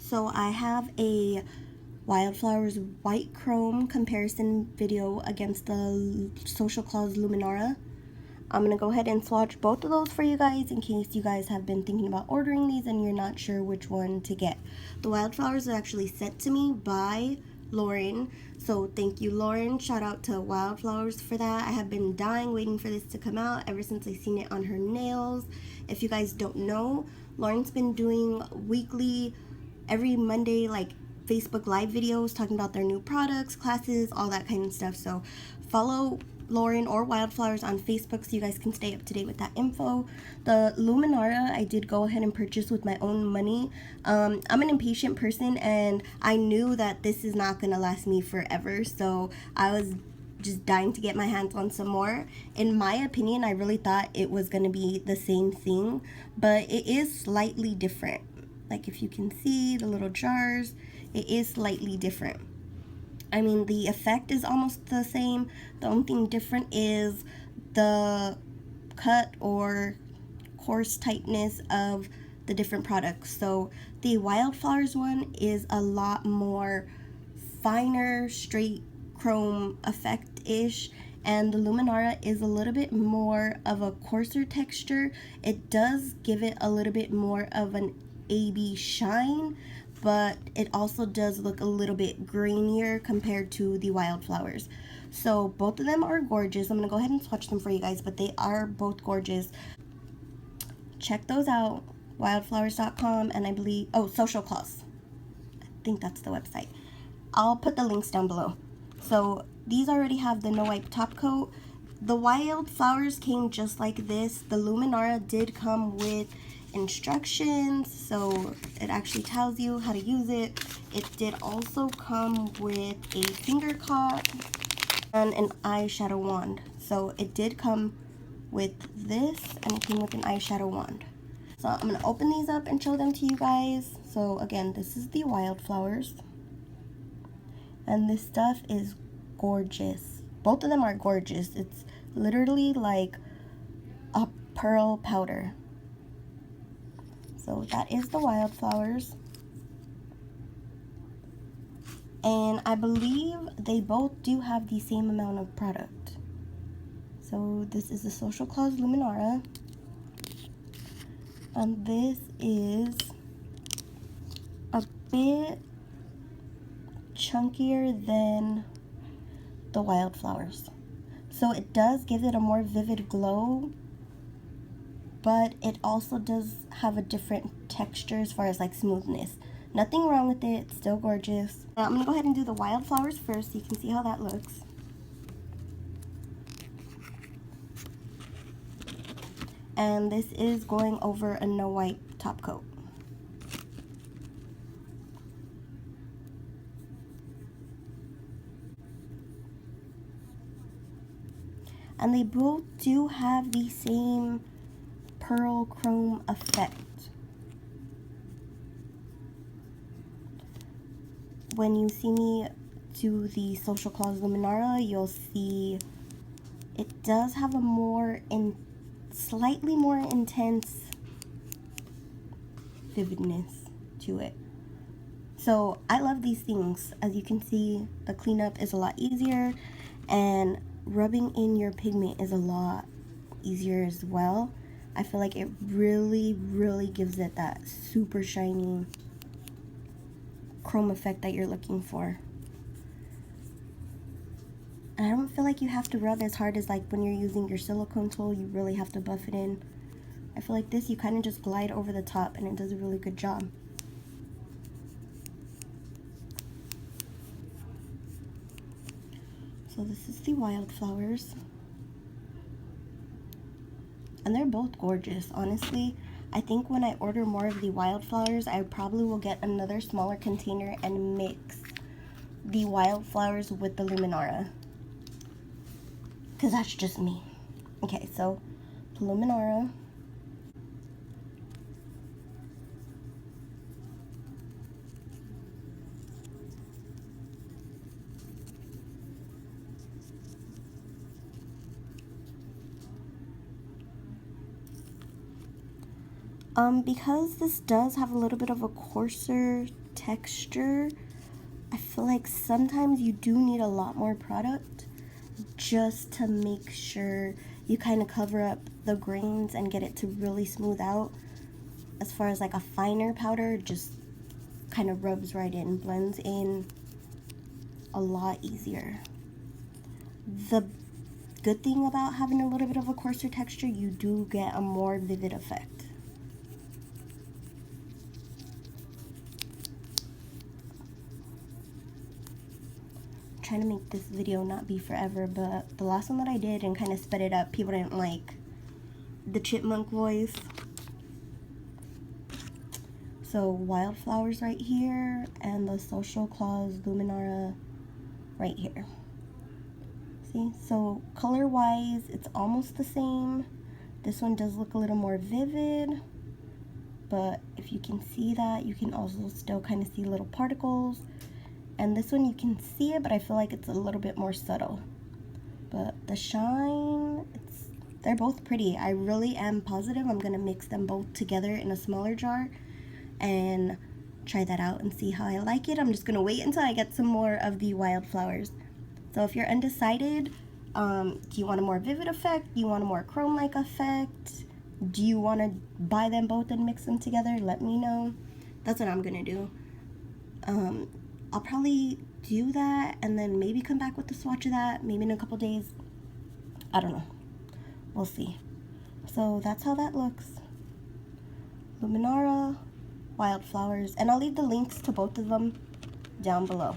So I have a Wildflowers white chrome comparison video against the Social Claus Luminaura. I'm going to go ahead and swatch both of those for you guys in case you guys have been thinking about ordering these and you're not sure which one to get. The Wildflowers are actually sent to me by Lauren, so thank you, Lauren. Shout out to Wildflowers for that. I have been dying waiting for this to come out ever since I seen it on her nails. If you guys don't know, Lauren's been doing weekly, every Monday, like Facebook live videos talking about their new products, classes, all that kind of stuff. So follow Lauren or Wildflowers on Facebook so you guys can stay up to date with that info. The Luminaura I did go ahead and purchase with my own money. I'm an impatient person and I knew that this is not gonna last me forever, so I was just dying to get my hands on some more. In my opinion, I really thought it was gonna be the same thing, but it is slightly different. Like if you can see the little jars, it is slightly different. I mean, the effect is almost the same. The only thing different is the cut or coarse tightness of the different products. So the Wildflowers one is a lot more finer, straight chrome effect-ish, and the Luminaura is a little bit more of a coarser texture. It does give it a little bit more of an AB shine, but it also does look a little bit grainier compared to the Wildflowers. So both of them are gorgeous. I'm gonna go ahead and swatch them for you guys, but they are both gorgeous. Check those out, wildflowers.com, and I believe, oh, Social Claus. I think that's the website. I'll put the links down below. So these already have the no wipe top coat. The Wildflowers came just like this. The Luminaura did come with instructions, so it actually tells you how to use it. It did also come with a finger cup and an eyeshadow wand. So it did come with this, and it came with an eyeshadow wand. So I'm gonna open these up and show them to you guys. So again, this is the Wildflowers, and this stuff is gorgeous. Both of them are gorgeous. It's literally like a pearl powder. So that is the Wildflowers. And I believe they both do have the same amount of product. So this is the Social Claus Luminaura. And this is a bit chunkier than the Wildflowers. So it does give it a more vivid glow, but it also does have a different texture as far as like smoothness. Nothing wrong with it, it's still gorgeous. Now I'm gonna go ahead and do the Wildflowers first so you can see how that looks. And this is going over a no wipe top coat. And they both do have the same pearl chrome effect. When you see me do the Social Claus Luminaura, you'll see it does have a slightly more intense vividness to it. So I love these things. As you can see, the cleanup is a lot easier, and rubbing in your pigment is a lot easier as well. I feel like it really gives it that super shiny chrome effect that you're looking for. And I don't feel like you have to rub as hard as like when you're using your silicone tool. You really have to buff it in. I feel like this, you kind of just glide over the top and it does a really good job. So this is the Wildflowers. And they're both gorgeous, honestly. I think when I order more of the Wildflowers, I probably will get another smaller container and mix the Wildflowers with the Luminaura, because that's just me. Okay, so the Luminaura. Because this does have a little bit of a coarser texture, I feel like sometimes you do need a lot more product just to make sure you kind of cover up the grains and get it to really smooth out. As far as like a finer powder, just kind of rubs right in, blends in a lot easier. The good thing about having a little bit of a coarser texture, you do get a more vivid effect. I'm trying to make this video not be forever, but the last one that I did and kind of sped it up, people didn't like the chipmunk voice. So Wildflowers right here, and the Social Claus Luminaura right here. See, so color wise it's almost the same. This one does look a little more vivid, but if you can see that, you can also still kind of see little particles. And this one you can see it, but I feel like it's a little bit more subtle. But the shine, they're both pretty. I really am positive I'm gonna mix them both together in a smaller jar and try that out and see how I like it. I'm just gonna wait until I get some more of the Wildflowers. So if you're undecided, do you want a more vivid effect? Do you want a more chrome-like effect? Do you want to buy them both and mix them together? Let me know. That's what I'm gonna do. I'll probably do that and then maybe come back with the swatch of that maybe in a couple days. I don't know. We'll see. So that's how that looks. Luminaura, Wildflowers, and I'll leave the links to both of them down below.